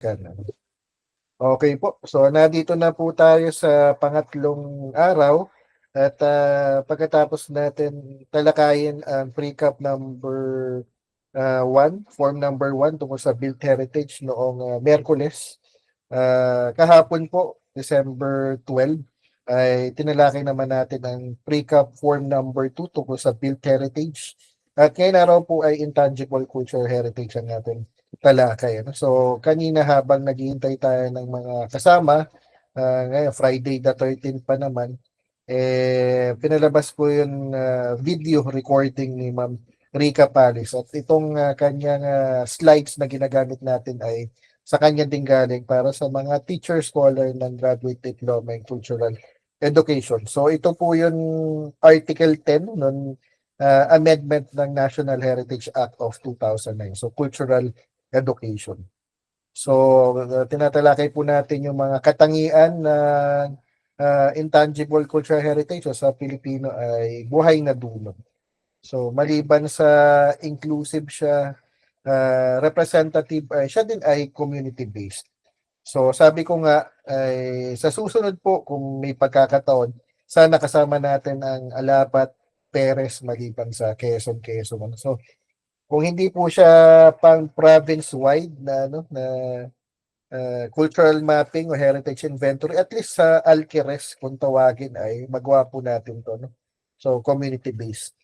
Ganun. Okay po. So, nandito na po tayo sa pangatlong araw at pagkatapos natin talakayin ang pre-cap number 1, form number 1 tungkol sa Built Heritage noong Miyerkules. Kahapon po, December 12, ay tinalakay naman natin ang pre-cap form number 2 tungkol sa Built Heritage. At ngayon araw po ay Intangible Cultural Heritage ang natin talakay. Ano? So, kanina habang naghihintay tayo ng mga kasama, ngayon Friday the 13th pa naman, pinalabas ko yung video recording ni Ma'am Rica Palis. At itong kanyang slides na ginagamit natin ay sa kanya din galing para sa mga teacher scholar ng Graduate Diploma in Cultural Education. So ito po yung Article 10 ng amendment ng National Heritage Act of 2009. So cultural education. So tinatalakay po natin yung mga katangian na intangible cultural heritage o sa Pilipino ay buhay na dulot. So maliban sa inclusive siya, representative, siya din ay community-based. So sabi ko nga, ay sa susunod po kung may pagkakataon, sana kasama natin ang Alabat, Perez, maliban sa Quezon. Ano. So kung hindi po siya pang province-wide na ano na cultural mapping o heritage inventory, at least sa Alquires kung tawagin ay magawa po natin to, no? So community-based.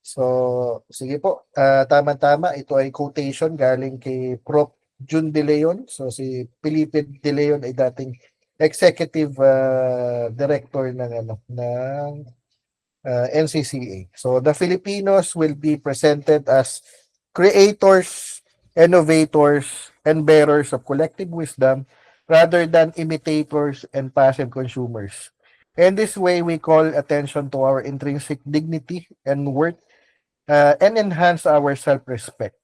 So, sige po, tama-tama, ito ay quotation galing kay Prof. Jun De Leon. So, si Felipe De Leon ay dating executive director ng NCCA. So, the Filipinos will be presented as creators, innovators, and bearers of collective wisdom rather than imitators and passive consumers. In this way, we call attention to our intrinsic dignity and worth and enhance our self-respect.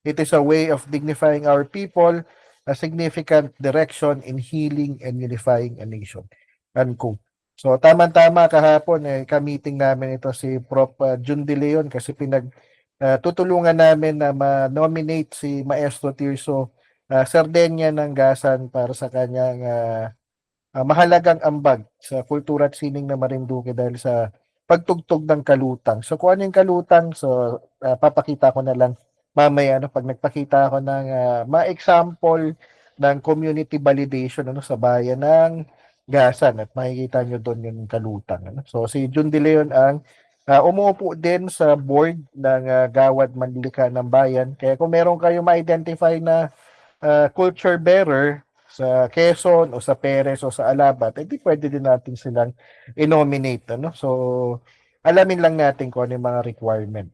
It is a way of dignifying our people, a significant direction in healing and unifying a nation. Unquote. So, tama-tama kahapon, ka-meeting namin ito si Prof. Jun De Leon kasi tutulungan namin na ma-nominate si Maestro Tirso Sardenya ng Gasan para sa kanyang mahalagang ambag sa kultura at sining na Marinduque dahil sa pagtugtog ng kalutang. So kung ano yung kalutang, so papakita ko na lang mamaya pag nagpakita ako ng ma-example ng community validation sa bayan ng Gasan at makikita nyo doon yung kalutang. So si Jun De Leon ang umuupo din sa board ng Gawad Manlika ng Bayan. Kaya kung meron kayo ma-identify na culture bearer sa Quezon o sa Perez o sa Alabat, edi pwede din natin silang i-nominate. So, alamin lang natin kung ano yung mga requirement.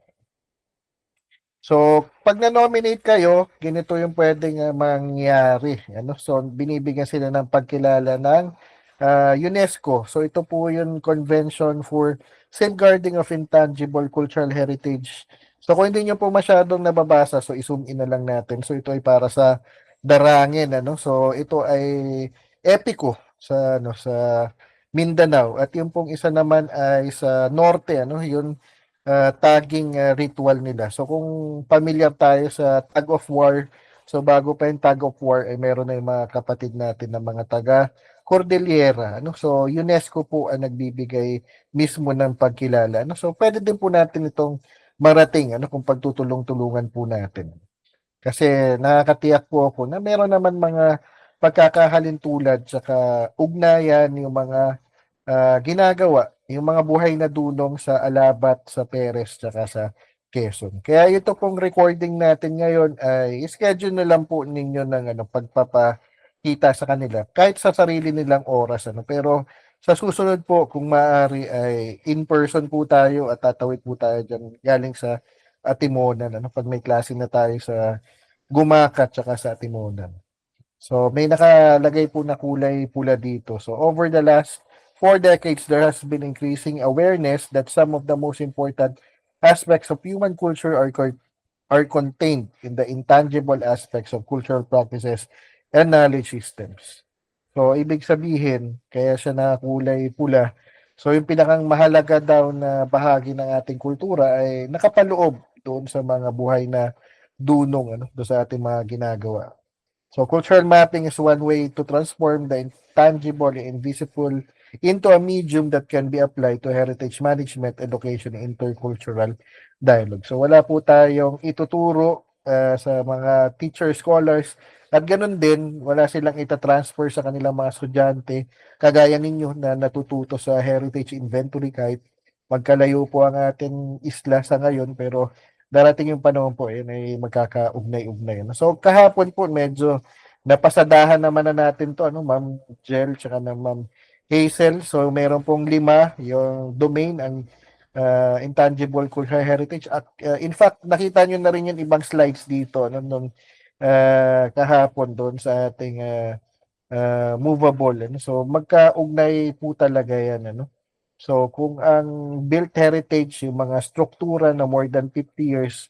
So, pag na-nominate kayo, ganito yung pwedeng mangyari. So, binibigyan sila ng pagkilala ng UNESCO. So, ito po yung Convention for Safeguarding of Intangible Cultural Heritage. So, kung hindi nyo po masyadong nababasa, so i-zoom in na lang natin. So, ito ay para sa Darangin. So, ito ay epiko sa Mindanao. At yung pong isa naman ay sa norte, yun tagging ritual nila. So kung familiar tayo sa tag of war, so bago pa yung tag of war ay meron na yung mga kapatid natin na mga taga Cordillera. So UNESCO po ang nagbibigay mismo ng pagkilala. So pwede din po natin itong marating kung pagtutulong-tulungan po natin. Kasi nakakatiyak po ako na meron naman mga pagkakahalintulad saka ugnayan yung mga ginagawa yung mga buhay na dunong sa Alabat, sa Perez, tsaka sa Quezon. Kaya ito pong recording natin ngayon ay schedule na lang po ninyo ng pagpapakita sa kanila kahit sa sarili nilang oras. Pero sa susunod po, kung maaari ay in person po tayo at tatawid po tayo dyan galing sa Atimonan. Pag may klase na tayo sa Gumakat tsaka sa Atimonan. So may nakalagay po na kulay pula dito. So over the last 4 decades, there has been increasing awareness that some of the most important aspects of human culture are contained in the intangible aspects of cultural practices and knowledge systems. So ibig sabihin, kaya siya nakakulay pula. So yung pinakang mahalaga daw na bahagi ng ating kultura ay nakapaloob doon sa mga buhay na dunong doon sa ating mga ginagawa. So cultural mapping is one way to transform the intangible and invisible into a medium that can be applied to heritage management, education, and intercultural dialogue. So wala po tayong ituturo sa mga teacher, scholars, at ganun din, wala silang itatransfer sa kanilang mga estudyante, kagaya ninyo na natututo sa heritage inventory kahit magkalayo po ang ating isla sa ngayon, pero darating yung panahon po yun ay magkakaugnay-ugnay. So kahapon po medyo napasadahan naman na natin to ano Ma'am Jel tsaka na Ma'am Hazel. So meron pong 5 yung domain ang intangible cultural heritage at in fact nakita niyo na rin yung ibang slides dito ano nung kahapon doon sa ating movable ano. So magkaugnay po talaga yan ano. So kung ang built heritage, yung mga struktura na more than 50 years,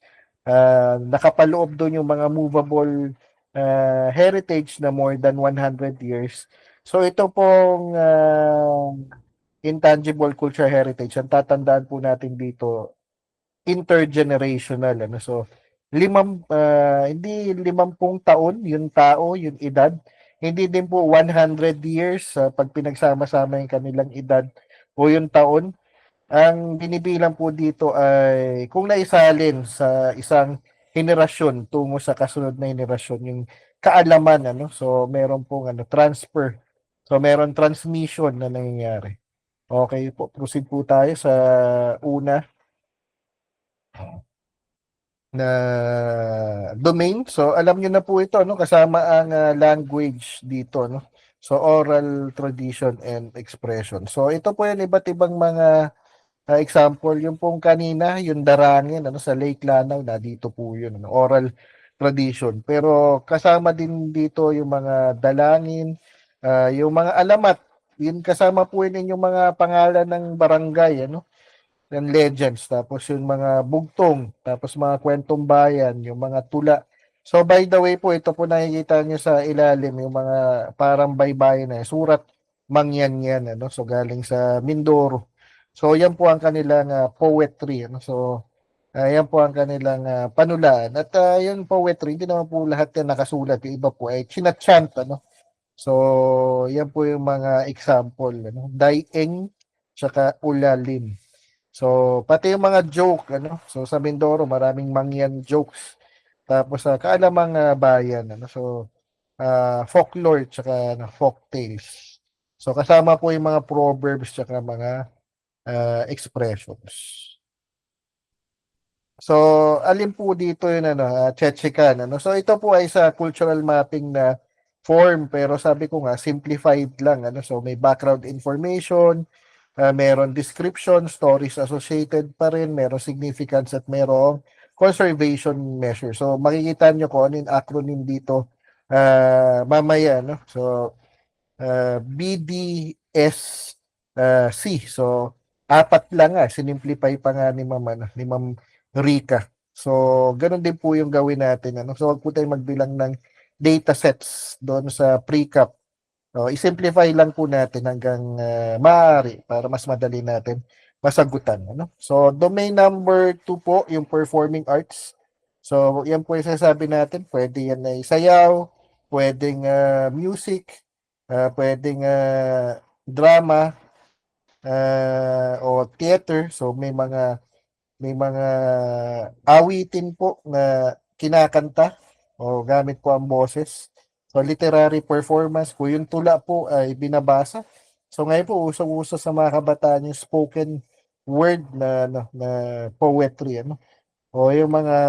nakapaloob doon yung mga movable heritage na more than 100 years. So ito pong intangible cultural heritage, ang tatandaan po natin dito, intergenerational. Ano? So hindi 50 taon yung tao, yung edad. Hindi din po 100 years pag pinagsama-sama yung kanilang edad o yung taon. Ang binibilang po dito ay kung naisalin sa isang henerasyon tungo sa kasunod na henerasyon yung kaalaman ano. So meron pong transfer. So meron transmission na nangyayari. Okay po, proceed po tayo sa una na domain. So alam niyo na po ito no, kasama ang language dito no. So oral tradition and expression. So ito po yung iba't ibang mga example, yung pong kanina, yung darangin ano, sa Lake Lanao, na dito po yun, ano, oral tradition. Pero kasama din dito yung mga dalangin, yung mga alamat, yun kasama po yun yung mga pangalan ng barangay, ano, ng legends, tapos yung mga bugtong, tapos mga kwentong bayan, yung mga tula. So by the way po, ito po nakikita nyo sa ilalim, yung mga parang baybayin na surat Mangyan-yan, ano? So galing sa Mindoro. So yan po ang kanilang poetry, ano? So yan po ang kanilang panulaan. At yung poetry, hindi naman po lahat yan nakasulat. Yung iba po ay chinachant, ano? So yan po yung mga example, ano? Daing, tsaka ulalim. So, pati yung mga joke, ano? So, sa Mindoro, maraming mangyan jokes. Tapos, sa kaalamang bayan, ano? So, folklore, tsaka folk tales. So, kasama po yung mga proverbs, tsaka mga expressions. So, alin po dito yung Chechekan, ano? So, ito po ay sa cultural mapping na form, pero sabi ko nga, simplified lang, ano? So, may background information, meron description, stories associated pa rin, meron significance at merong conservation measure. So makikita nyo kung ano yung acronym dito mamaya. No? So BDSC. So 4 lang sinimplify pa nga ni Ma'am Rica. So ganun din po yung gawin natin. Ano? So wag po tayong magbilang ng data sets doon sa pre-cap. So, i-simplify lang po natin hanggang maaari para mas madali natin masagutan. Ano? So, domain number 2 po, yung performing arts. So, yan po yung sasabi natin. Pwede yan ay sayaw, pwedeng music, pwedeng drama, o theater. So, may mga awitin po na kinakanta o gamit po ang boses. So, literary performance, kung yung tula po ay binabasa. So, ngayon po, usong-uso sa mga kabataan yung spoken word na poetry, ano? O yung mga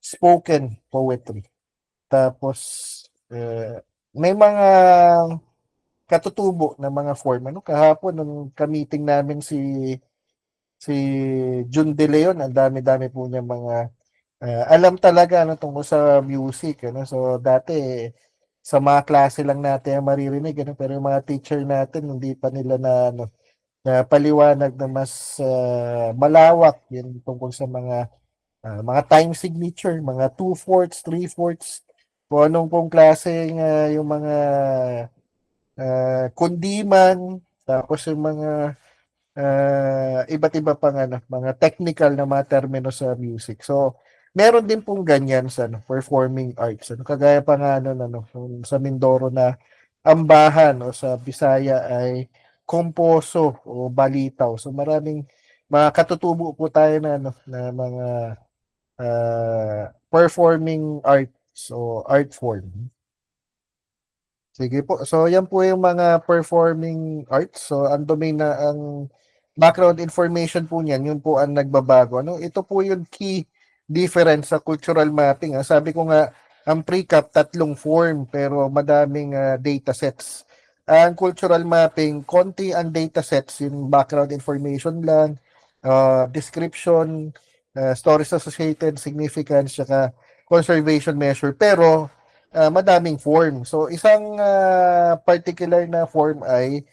spoken poetry. Tapos, may mga katutubo na mga form. Ano? Kahapon, nung ka-meeting namin si Jun De Leon, ang dami-dami po niya mga alam talaga ano tungkol sa music ano. So dati sa mga klase lang natin ang maririnig ano, pero yung mga teacher natin hindi pa nila na paliwanag na mas malawak yun tungkol sa mga time signature, mga 2/4, 3/4, kung anong pong klase yung mga kundiman, tapos yung mga iba't iba pang mga technical na mga termino sa music. So, meron din pong ganyan sa ano, performing arts. Ano, kagaya pa nga nun, ano, sa Mindoro na ambahan o sa Bisaya ay komposo o balitaw. So maraming mga katutubo po tayo na ano, na mga performing arts o art form. Sige po. So, yan po yung mga performing arts. So, ang domain na ang background information po niyan, yun po ang nagbabago. Ano? Ito po yung key difference sa cultural mapping. Sabi ko nga, ang pre-cap, tatlong form, pero madaming data sets. Ang cultural mapping, konti ang data sets, yung background information lang, description, stories associated, significance, saka conservation measure. Pero, madaming form. So, isang particular na form ay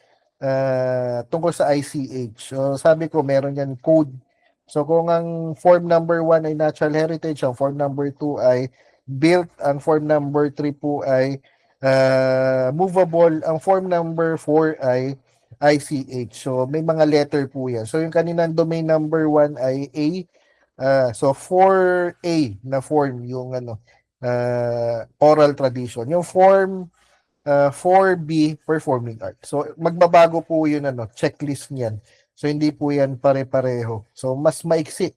tungkol sa ICH. So, sabi ko, meron yan code. So, kung ang form number 1 ay natural heritage, ang form number 2 ay built, ang form number 3 po ay movable, ang form number 4 ay ICH. So, may mga letter po yan. So, yung kaninang domain number 1 ay A. So, 4A na form yung ano, oral tradition. Yung form 4B, performing art. So, magbabago po yun, ano, checklist niyan. So, hindi po yan pare-pareho. So, mas maiksi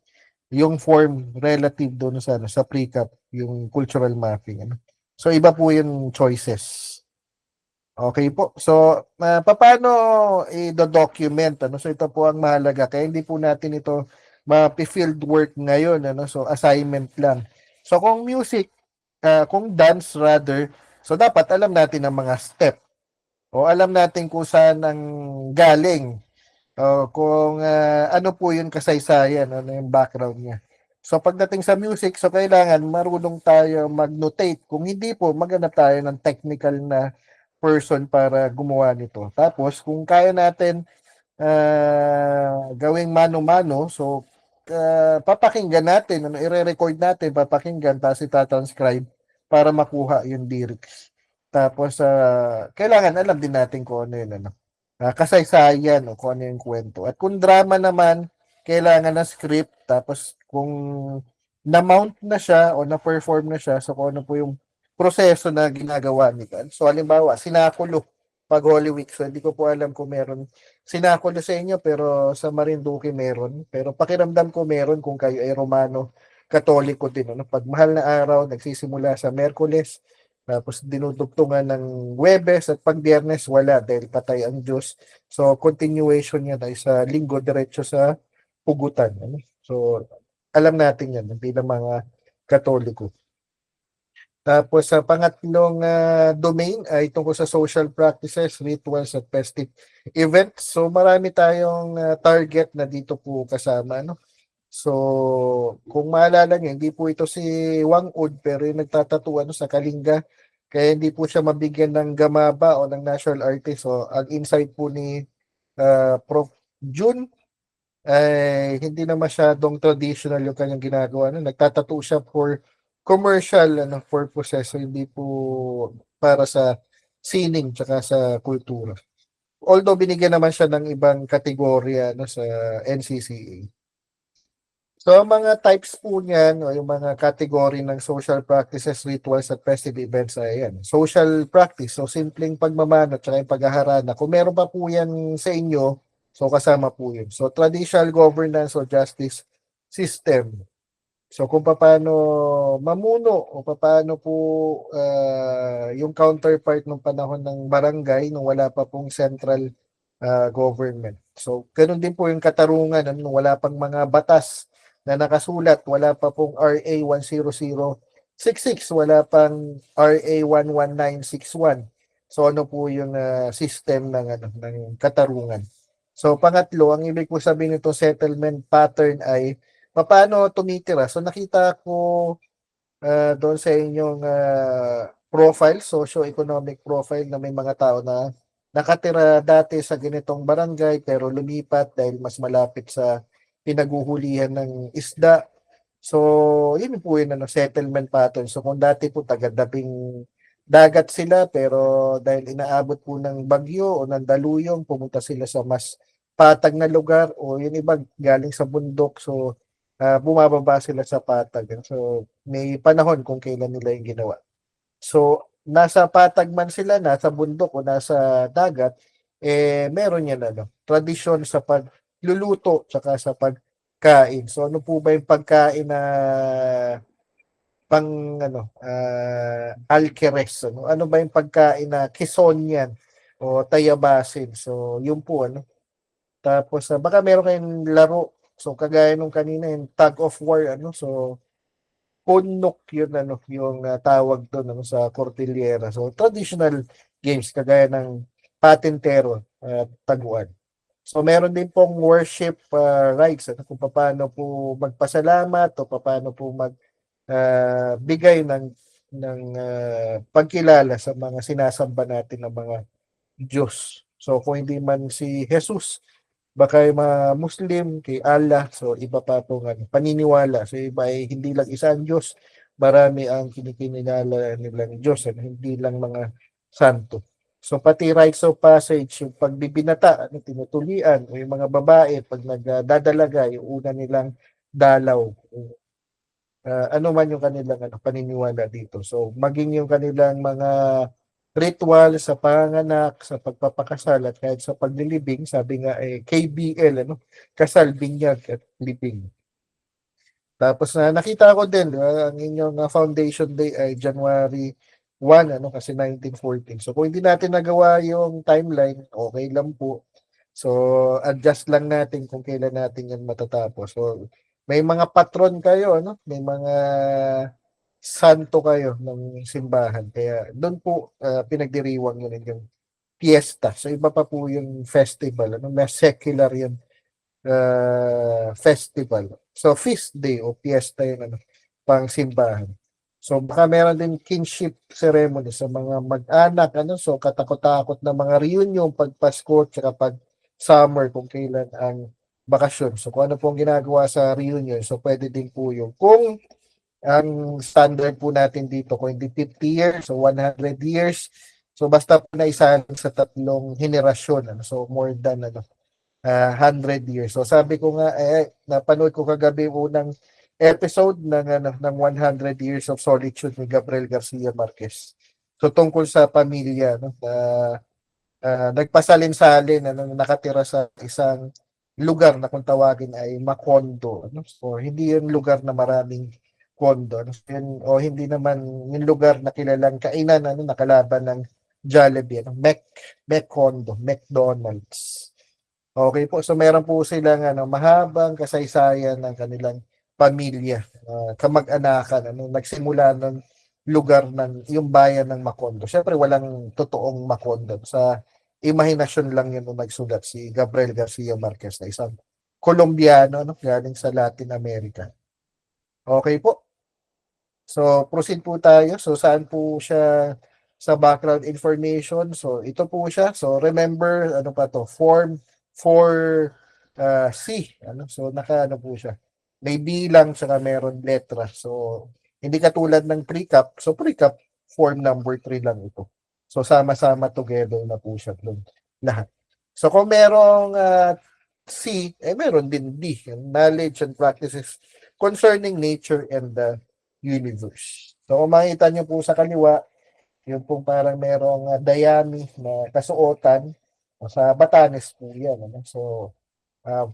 yung form relative doon sa, ano, sa pre-cap, yung cultural mapping. Ano. So, iba po yung choices. Okay po. So, paano i-document? Ano? So, ito po ang mahalaga. Kaya hindi po natin ito ma-field work ngayon. Ano? So, assignment lang. So, kung music, kung dance rather, so dapat alam natin ang mga step. O alam natin kung saan ang galing. O kung ano po yung kasaysayan, ano yung background niya. So, pagdating sa music, so kailangan marunong tayo mag-notate. Kung hindi po, maghanap tayo ng technical na person para gumawa nito. Tapos, kung kaya natin gawing mano-mano, so papakinggan natin, ano, i-record natin, papakinggan, tapos itatranscribe para makuha yung lyrics. Tapos, kailangan alam din natin kung ano yun, ano, kasaysayan o kung ano yung kwento. At kung drama naman, kailangan na script, tapos kung na-mount na siya o na-perform na siya, so kung ano po yung proseso na ginagawa nila. So, halimbawa, sinakulo pag Holy Week. So, hindi ko po alam kung meron sinakulo sa inyo, pero sa Marinduque meron. Pero pakiramdam ko meron kung kayo ay Romano, Katoliko din. Ano? Pag mahal na araw, nagsisimula sa Merkules, tapos dinudugtungan ng Huwebes at pag Biyernes, wala dahil patay ang Diyos. So, continuation niya tayo sa linggo, diretso sa pugutan. Ano? So, alam natin yan bilang mga Katoliko. Tapos sa pangatlong domain ay tungkol sa social practices, rituals at festive events. So marami tayong target na dito po kasama. No? So kung maalala niyo, hindi po ito si Wang Ud pero yung nagtatatuan sa Kalinga. Kaya hindi po siya mabigyan ng gamaba o ng national artist. So ang insight po ni Prof. June ay hindi na masyadong traditional yung kanyang ginagawa. No? Nagtatattoo siya for commercial purposes, so hindi po para sa sining tsaka sa kultura. Although binigyan naman siya ng ibang kategorya sa NCCA. So, ang mga types po niyan o yung mga category ng social practices, rituals at festive events ay yan. Social practice, so simpleng pagmamano at saka yung paghaharana. Kung meron pa po yan sa inyo, so kasama po yun. So, traditional governance o justice system. So, kung paano mamuno o paano po yung counterpart ng panahon ng barangay nung wala pa pong central government. So, ganun din po yung katarungan nung wala pang mga batas na nakasulat, wala pa pong RA 10066, wala pang RA 11961. So, ano po yung system ng katarungan. So, pangatlo, ang ibig po sabihin nito settlement pattern ay paano tumitira. So, nakita ko doon sa inyong profile, socio-economic profile na may mga tao na nakatira dati sa ganitong barangay pero lumipat dahil mas malapit sa pinaguhulihan ng isda. So, yun po yun, settlement pattern. So, kung dati po taga-dabing dagat sila pero dahil inaabot po ng bagyo o ng daluyong, pumunta sila sa mas patag na lugar o yun iba galing sa bundok. So, bumababa sila sa patag. So, may panahon kung kailan nila yung ginawa. So, nasa patag man sila, nasa bundok o nasa dagat, meron yan tradisyon sa pagluluto tsaka sa pagkain. So, ano po ba yung pagkain na pang alkeres? Ano ba yung pagkain na Quezonian o Tayabasin? So, yun po Tapos baka meron kayong laro. So, kagaya nung kanina yung tug of war So, Punok yun yung tawag doon sa Cordillera. So traditional games kagaya ng patintero at taguan. So meron din pong worship rites kung paano po magpasalamat o paano po bigay ng pagkilala sa mga sinasamba natin ng mga Diyos. So kung hindi man si Jesus, baka yung mga Muslim kay Allah, so iba pa pong paniniwala. So iba ay hindi lang isa ang Diyos, marami ang kinikinilala nilang Diyos, hindi lang mga santo. So pati rites of passage, yung pagbibinata, tinutulian, o yung mga babae, pag nagdadalaga, yung una nilang dalaw, ano man yung kanilang paniniwala dito. So maging yung kanilang mga ritual sa panganak, sa pagpapakasal at kahit sa paglilibing, sabi nga KBL, kasal, binyag at libing. Tapos nakita ko din, ang inyong foundation day ay January 1, kasi 1914. So kung hindi natin nagawa yung timeline, okay lang po. So adjust lang natin kung kailan natin yan matatapos. So may mga patron kayo, May mga santo kayo ng simbahan. Kaya doon po pinagdiriwang yun yung fiesta. So iba pa po yung festival. May secular yung festival. So feast day o fiesta yun pang simbahan. So baka meron din kinship ceremony sa mga mag-anak. So katakot-takot na mga reunion pag Pasko at pag summer kung kailan ang bakasyon. So kung ano pong ginagawa sa reunion, so pwede din po yung kung ang standard po natin dito, kung hindi 50 years, so 100 years, so basta po na isa sa tatlong henerasyon, so more than 100 years. So sabi ko nga, napanood ko kagabi unang episode ng 100 Years of Solitude ni Gabriel Garcia Marquez. So tungkol sa pamilya, nagpasalin-salin nakatira sa isang lugar na kung tawagin ay Macondo. So hindi yun lugar na maraming kondo. O hindi naman yung lugar na kilalang kainan nakalaban ng Jollibee, Condo, McDonald's. Okay po, so meron po silang mahabang kasaysayan ng kanilang pamilya, kamag-anakan, nagsimula ng lugar ng yung bayan ng Macondo. Siyempre walang totoong Macondo. Sa imahinasyon lang yun nung nagsulat si Gabriel Garcia Marquez na isang Colombiano galing sa Latin America. Okay po. So proceed po tayo. So saan po siya sa background information? So ito po siya. So remember pa to? Form 4C. So po siya. May bilang saka meron letra. So hindi katulad ng pre-cap. So pre-cap form number 3 lang ito. So sama-sama together na po siya doon lahat. So kung merong C, meron din D, knowledge and practices concerning nature and the universe. So kung makita niyo po sa kaliwa, yung pong parang merong dayami na kasuotan, sa Batanes po yan. So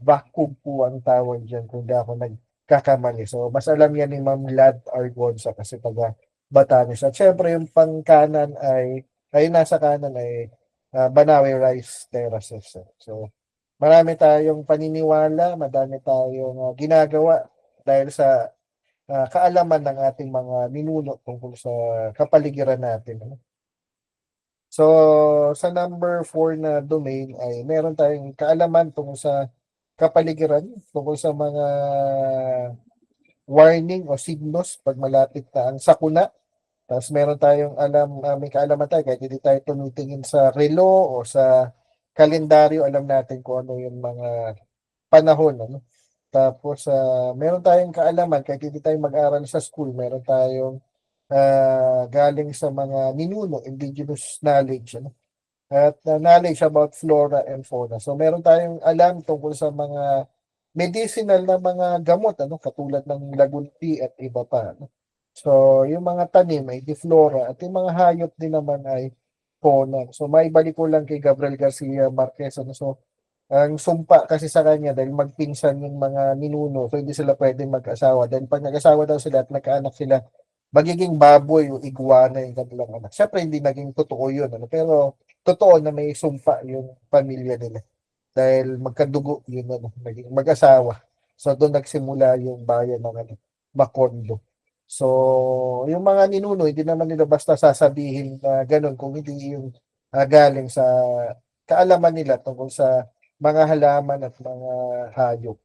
vacuum po ang tawag dyan kung di ako nagkakamali. So mas alam yan ni Ma'am Lad Argonza kasi taga Batanes. At syempre yung pangkanan ay nasa kanan ay Banawe Rice Terraces. So marami tayong paniniwala, madami tayong ginagawa dahil sa kaalaman ng ating mga ninuno tungkol sa kapaligiran natin. So, sa number 4 na domain ay meron tayong kaalaman tungkol sa kapaligiran, tungkol sa mga warning o signos pag malapit na ang sakuna. Tapos meron tayong may kaalaman tayo kahit hindi tayo tumitingin sa relo o sa kalendaryo, alam natin kung ano yung mga panahon. Tapos meron tayong kaalaman kahit hindi tayo mag-aral sa school, meron tayong galing sa mga ninuno, indigenous knowledge, at knowledge about flora and fauna. So meron tayong alam tungkol sa mga medicinal na mga gamot, katulad ng lagunti at iba pa. So, yung mga tanim ay diflora at yung mga hayop din naman ay fauna. So, maibalik ko lang kay Gabriel Garcia Marquez. So, ang sumpa kasi sa kanya dahil magpinsan yung mga ninuno, so hindi sila pwedeng mag-asawa. Dahil pag nag-asawa daw sila at nagkaanak sila, magiging baboy o iguana yung kanilang anak. Siyempre, hindi naging totoo yun. Pero, totoo na may sumpa yung pamilya nila. Dahil magkadugo yun, naging mag-asawa. So, doon nagsimula yung bayan ng Macondo. So, yung mga ninuno, hindi naman nila basta sasabihin na ganun kung hindi yung galing sa kaalaman nila tungkol sa mga halaman at mga hayop.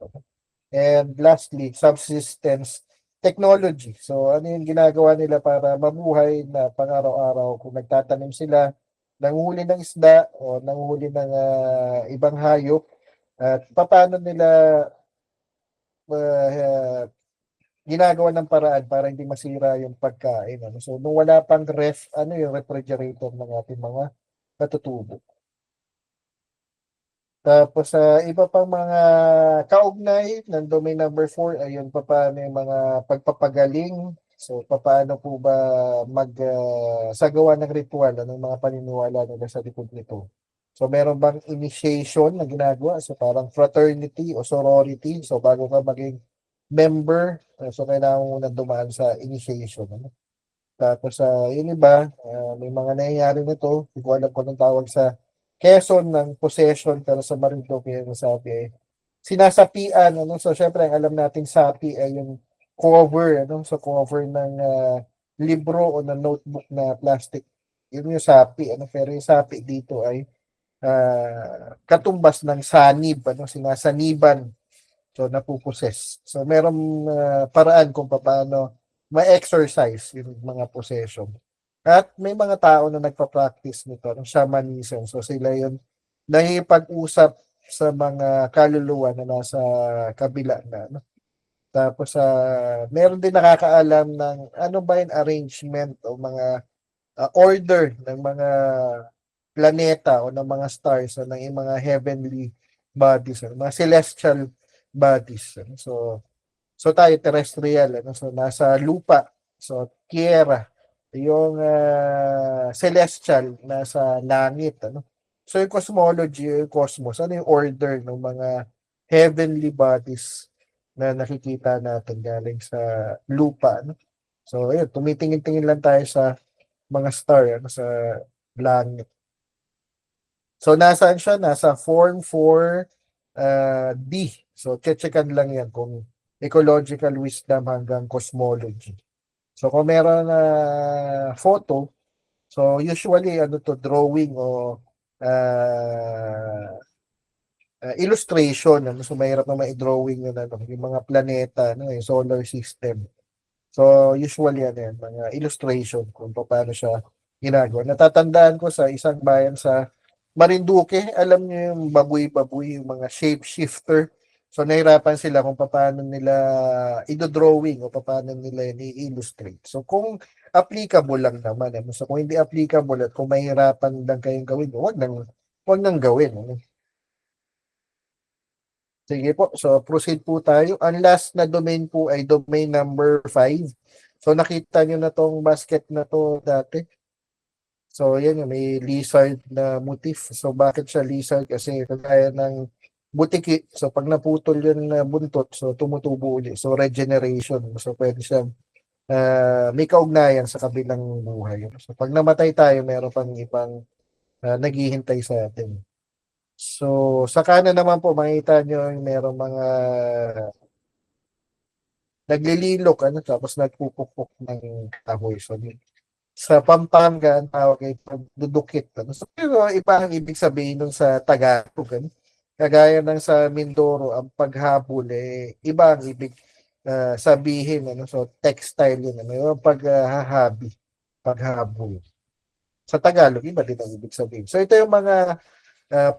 And lastly, subsistence technology. So, ano yung ginagawa nila para mabuhay na pang-araw-araw kung nagtatanim sila, nanguhuli ng isda o nanguhuli ng ibang hayop at paano nila uh, ginagawa ng paraan para hindi masira yung pagkain. So, nung wala pang ref, yung refrigerator ng ating mga katutubo. Tapos sa iba pang mga kaugnay ng domain number 4 ay yung paano yung mga pagpapagaling. So paano po ba sagawa ng ritual, anong mga paniniwala nila sa likod nito. So meron bang initiation na ginagawa? So parang fraternity o sorority. So bago ka maging member, so kailangan mo muna dumaan sa initiation. Tapos yun iba, may mga nangyayari nito, hindi ko alam kung anong tawag sa Quezon ng possession, pero sa Marinduque yung sabi sinasapian, so syempre ang alam nating sapi ay yung cover, so cover ng libro o ng notebook na plastic, yun yung sapi, pero yung sapi dito ay katumbas ng sanib, sinasaniban, so napuposes. So merong paraan kung paano ma-exercise yung mga possession. At may mga tao na nagpa-practice nito, ng shamanism. So sila yun nakikipag-usap sa mga kaluluwa na nasa kabila na. Tapos meron din nakakaalam ng ano ba yung arrangement o mga order ng mga planeta o ng mga stars o ng mga heavenly bodies, mga celestial bodies. So tayo terrestrial, so nasa lupa, so tierra, yung celestial nasa langit, So yung cosmology, yung cosmos, ano yung order ng mga heavenly bodies na nakikita natin galing sa lupa, So ayun, tumitingin-tingin lang tayo sa mga star, sa langit. So nasaan siya? Nasa form 4 D. So checkan lang yan kung ecological wisdom hanggang cosmology. So kung meron na photo, so usually drawing o illustration, so mahirap na ma-drawing yung mga planeta, yung solar system. So usually yan, mga illustration kung paano siya ginagawa. Natatandaan ko sa isang bayan sa Marinduque, alam niyo yung baboy-baboy, yung mga shape-shifter. So nahirapan sila kung paano nila i-drawing o paano nila i-illustrate. So kung applicable lang naman, so kung hindi applicable at kung mahirapan lang kayong gawin, wag nang gawin. Sige po, so proceed po tayo. Ang last na domain po ay domain number 5. So nakita nyo na tong basket na to dati. So yan yung may lizard na motif. So bakit siya lizard? Kasi kagaya ng butiki. So pag naputol yun na buntot, so tumutubo ulit. So regeneration. So pwede siyang may kaugnayan sa kabilang buhay. So pag namatay tayo, meron pang ibang naghihintay sa atin. So sa kanan naman po, makita nyo yung merong mga naglililok, tapos nagpupukpok ng kahoy. So sa Pampanga, ang tawag ay pagdudukit. So, pero iba ang ibig sabihin nun sa Tagalog. Kagaya ng sa Mindoro, ang paghabol, iba ang ibig sabihin. So, textile yun. Yung paghahabi, paghabol. Sa Tagalog, iba din ang ibig sabihin. So, ito yung mga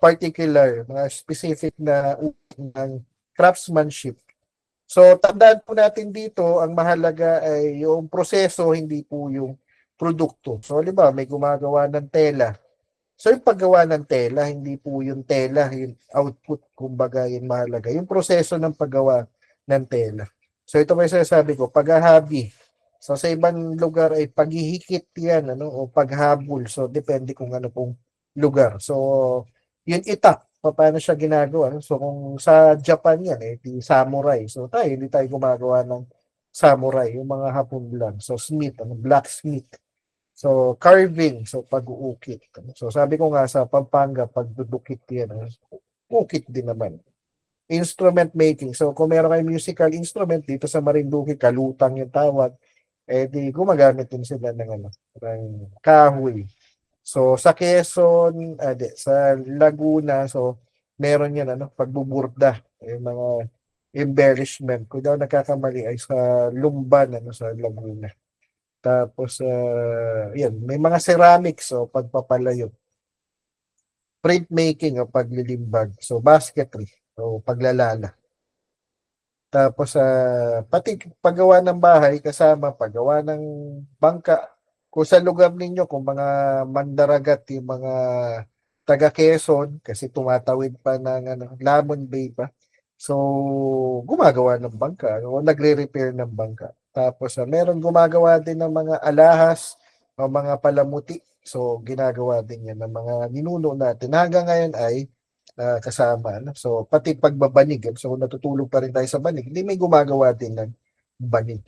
particular, mga specific na ng craftsmanship. So, tandaan po natin dito, ang mahalaga ay yung proseso, hindi po yung produkto. So, halimbawa, may gumagawa ng tela. So yung paggawa ng tela, hindi po yung tela, yung output, kumbaga yung mahalaga. Yung proseso ng paggawa ng tela. So ito pa yung sinasabi ko, paghahabi. So sa ibang lugar ay paghihikit yan, ano, o paghabol. So depende kung ano pong lugar. So yung itak, paano siya ginagawa. No? So kung sa Japan yan, eh, di samurai. So tayo, hindi tayo gumagawa ng samurai, yung mga Hapon lang. So smith, ano, blacksmith. So, carving, so pag-uukit. So, sabi ko nga sa Pampanga, pagdudukit yan, ukit din naman. Instrument making. So, kung meron kayong musical instrument, dito sa Marinduque, kalutang yung tawag, eh di gumagamit din sila ng, ng kahoy. So, sa Quezon, sa Laguna, so, meron yan, pagbuburda, yung mga embellishment. Kung daw nagkakamali ay sa Lumban, sa Laguna. Tapos, yan, may mga ceramics, o pagpapalayo. Printmaking, o paglilimbag. So, basketry, o paglalala. Tapos, pati paggawa ng bahay, kasama paggawa ng bangka. Kung sa lugar ninyo, kung mga mandaragat, yung mga taga Quezon, kasi tumatawid pa ng Lamon Bay pa. So, gumagawa ng bangka, o nagre-repair ng bangka. Tapos, meron gumagawa din ng mga alahas, o mga palamuti. So, ginagawa din yan ng mga ninuno natin. Hanggang ngayon ay kasama. No? So, pati pagbabanig. So, natutulog pa rin tayo sa banig. Hindi may gumagawa din ng banig.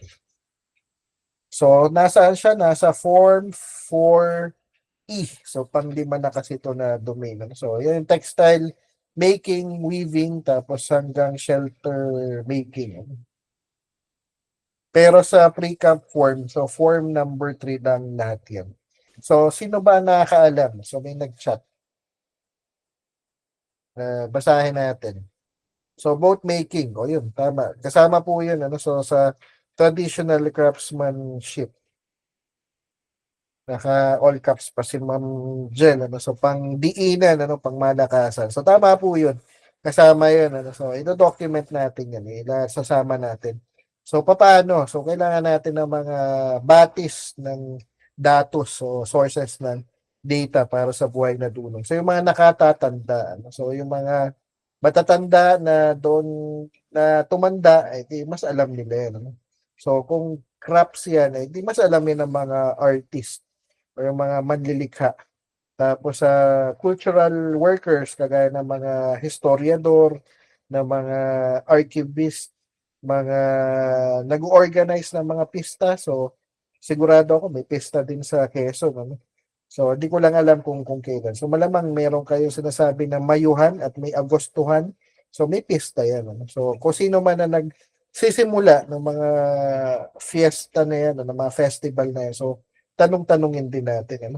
So, nasaan siya? Nasa Form 4E. So, pang-lima na kasi ito na domain. No? So, yun yung textile making, weaving, tapos hanggang shelter making. Pero sa pre-camp form, so form number 3 lang lahat yan. So, sino ba nakakaalam? So, may nag-chat. Basahin natin. So, boat making. O yun, tama. Kasama po yun. So, sa traditional craftsmanship. Naka all caps pa si Ma'am Jen. So, pang diinan, pang malakasan. So, tama po yun. Kasama yun. So, ito-document natin yan. Sasama natin. So, paano? So, kailangan natin ng mga batis ng datos o sources ng data para sa buhay na dunong. So, yung mga nakatatanda. So, yung mga matatanda na doon na tumanda, di mas alam nila yan. So, kung crafts yan, di mas alam yan ng mga artist o yung mga manlilikha. Tapos sa cultural workers, kagaya ng mga historiador, ng mga archivist, mga nag-organize ng mga pista. So, sigurado ako may pista din sa Quezon. So, hindi ko lang alam kung kailan. So, malamang meron kayo sinasabi na mayuhan at may agostuhan. So, may pista yan. So, kung sino man na nagsisimula ng mga fiesta na yan, ng mga festival na yan. So, tanong-tanungin din natin.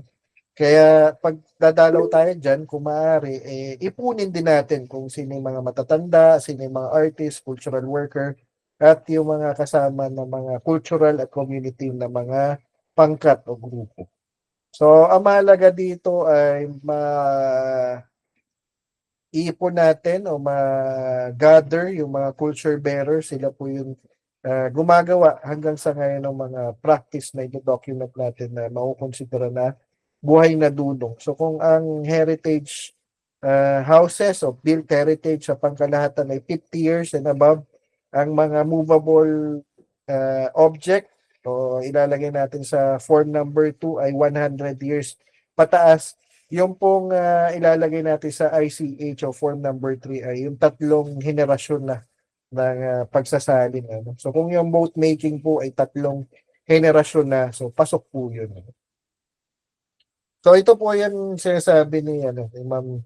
Kaya pag dadalaw tayo dyan, kung maaari, ipunin din natin kung sino yung mga matatanda, sino yung mga artist, cultural worker, at yung mga kasama ng mga cultural at community na mga pangkat o grupo. So, ang mahalaga dito ay iipon natin o ma-gather yung mga culture bearers. Sila po yung gumagawa hanggang sa ngayon ng mga practice na ito-document natin na makukonsidera na buhay na dunong. So kung ang heritage houses o built heritage sa pangkalahatan ay 50 years and above, ang mga movable object o ilalagay natin sa form number 2 ay 100 years pataas. Yung pong ilalagay natin sa ICH o form number 3 ay yung tatlong henerasyon na ng pagsasalin. So kung yung boat making po ay tatlong henerasyon na, so pasok po yun. So ito po yan sinasabi ni Ma'am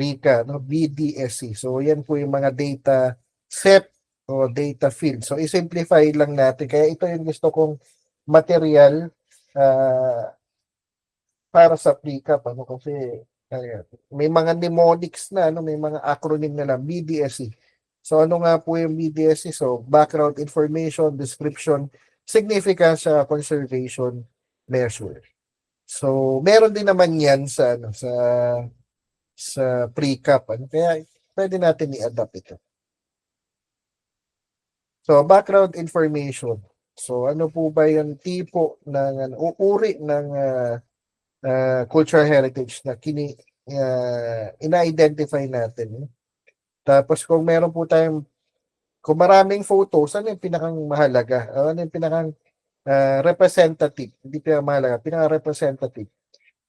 Rica, BDSC. So yan po yung mga data set o data field. So i-simplify lang natin. Kaya ito yung gusto kong material para sa pre-cap. Kasi may mga mnemonics na, may mga acronym na lang, BDSC. So ano nga po yung BDSC? So background information, description, significance, conservation measure. So, meron din naman 'yan sa pre-cap. Kaya pwede natin i-adapt ito. So, background information. So, ano po ba yung tipo ng uri ng cultural heritage na ina-identify natin. No? Tapos kung meron po tayong, kung maraming photos, ano yung pinakang mahalaga? Ano yung pinakang representative? Hindi pinaka-mahalaga, pinaka-representative.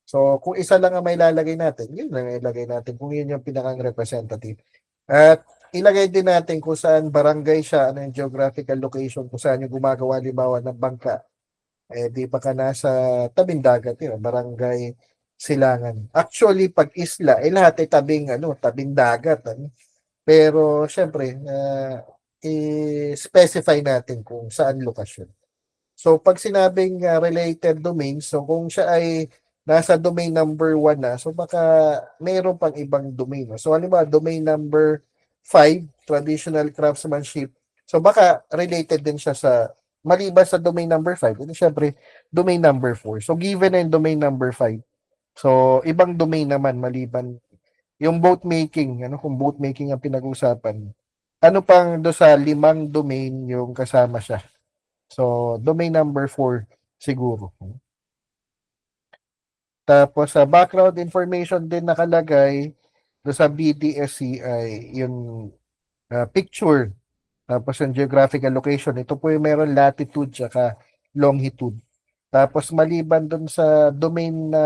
So, kung isa lang ang may lalagay natin, yun lang ilagay natin kung yun yung pinakang representative. At ilagay din natin kung saan barangay siya, ano yung geographical location, kung saan yung gumagawa libawan ng bangka. Eh, di pa ka nasa tabing dagat yun, barangay Silangan. Actually, pag isla, eh lahat ay tabing dagat. Ano? Pero, syempre, i-specify natin kung saan lokasyon. So, pag sinabing related domain, so kung siya ay nasa domain number 1 na, so baka mayroon pang ibang domain. No? So, halimbawa, domain number 5, traditional craftsmanship. So, baka related din siya sa, maliban sa domain number 5, ito syempre, domain number 4. So, given na yung domain number 5, so, ibang domain naman maliban yung boat making, kung boat making ang pinag-usapan, ano pang do sa 5 domain yung kasama siya. So, domain number 4 siguro. Tapos, sa background information din nakalagay do sa BDSC ay yung picture. Tapos, yung geographical location. Ito po yung meron latitude at longitude. Tapos, maliban dun sa domain na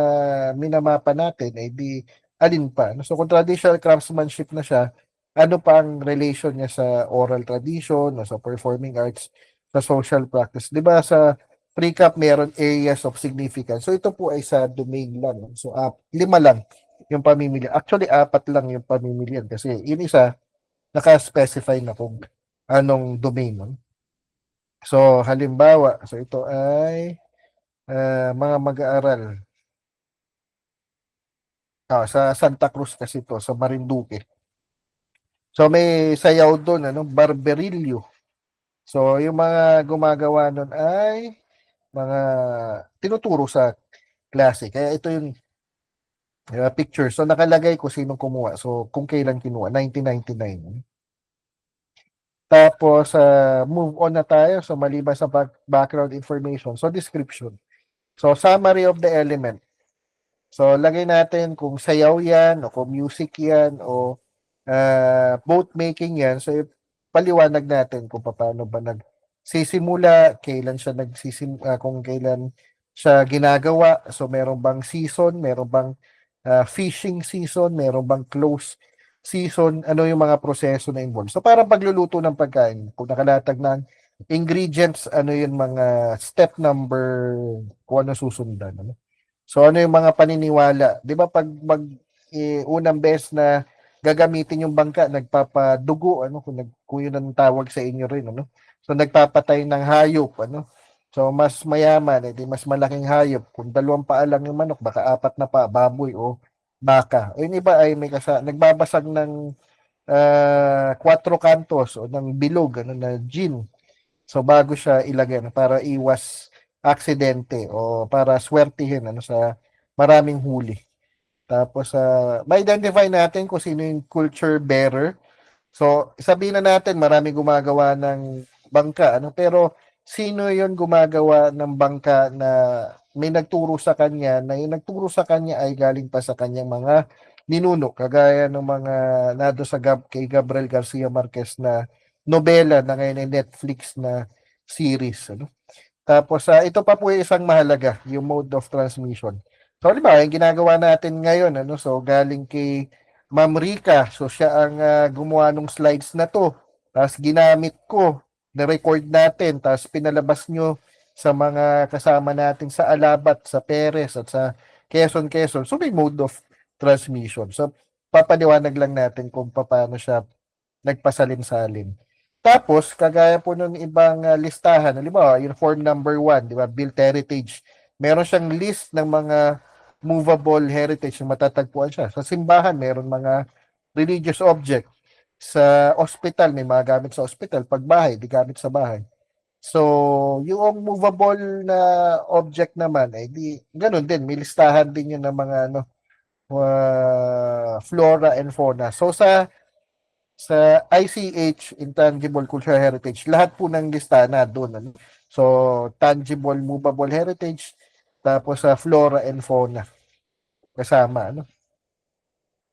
minamapa natin, ay di alin pa. So, kung traditional craftsmanship na siya, ano pa ang relation niya sa oral tradition, o sa performing arts, sa social practice? Di ba sa pre-cap meron areas of significance. So, ito po ay sa domain lang. So, 5 lang yung pamimilian. Actually, 4 lang yung pamimilian kasi yun isa, naka-specify na kung anong domain. No? So, halimbawa, so ito ay mga mag-aaral. Sa Santa Cruz kasi to, sa Marinduque. So may sayaw doon, barberillo. So yung mga gumagawa nun ay mga tinuturo sa klase. Kaya ito yung picture. So nakalagay ko sinong kumuha. So kung kailan kinuha, 1999. Tapos move on na tayo. So maliban sa background information. So description. So summary of the element. So, lagay natin kung sayaw yan, o kung music yan, o boat making yan. So, paliwanag natin kung paano ba nagsisimula, kailan siya kung kailan siya ginagawa. So, meron bang season, meron bang fishing season, meron bang close season, ano yung mga proseso na involved. So, para pagluluto ng pagkain, kung nakalatag ng ingredients, ano yung mga step number, kung ano susundan. Ano? So ano yung mga paniniwala? 'Di ba pag unang beses na gagamitin yung bangka, nagpapadugo kung yun ang tawag sa inyo rin So nagpapatay ng hayop So mas mayaman, di mas malaking hayop. Kung 2 paa lang yung manok, baka 4 na pa, baboy o baka. O yung iba ay may nagbabasag ng 4 kantos o ng bilog na gin. So bago siya ilagay para iwas aksidente o para swertihin sa maraming huli. Tapos ma-identify natin kung sino yung culture bearer. So sabihin na natin marami gumagawa ng bangka pero sino yon gumagawa ng bangka na may nagturo sa kanya na yung nagturo sa kanya ay galing pa sa kanyang mga ninuno kagaya ng mga nado sa kay Gabriel Garcia Marquez na nobela na ngayon ay Netflix na series. Tapos ito pa po yung isang mahalaga, yung mode of transmission. So, halimbawa, yung ginagawa natin ngayon, so galing kay Ma'am Rica, so siya ang gumawa ng slides na to. Tapos ginamit ko, na-record natin, tapos pinalabas nyo sa mga kasama natin sa Alabat, sa Perez, at sa Quezon. So, may mode of transmission. So, papaliwanag lang natin kung paano siya nagpasalin-salin. Tapos, kagaya po ng ibang listahan, halimbawa, yung form number 1, di ba, built heritage. Meron siyang list ng mga movable heritage na matatagpuan siya. Sa simbahan, meron mga religious object. Sa hospital, may mga gamit sa hospital. Pag bahay, di gamit sa bahay. So, yung movable na object naman, di, ganun din. May listahan din yun ng mga flora and fauna. So, sa ICH, Intangible Cultural Heritage, lahat po ng lista na doon. So, tangible, movable heritage, tapos sa flora and fauna. kasama, ano.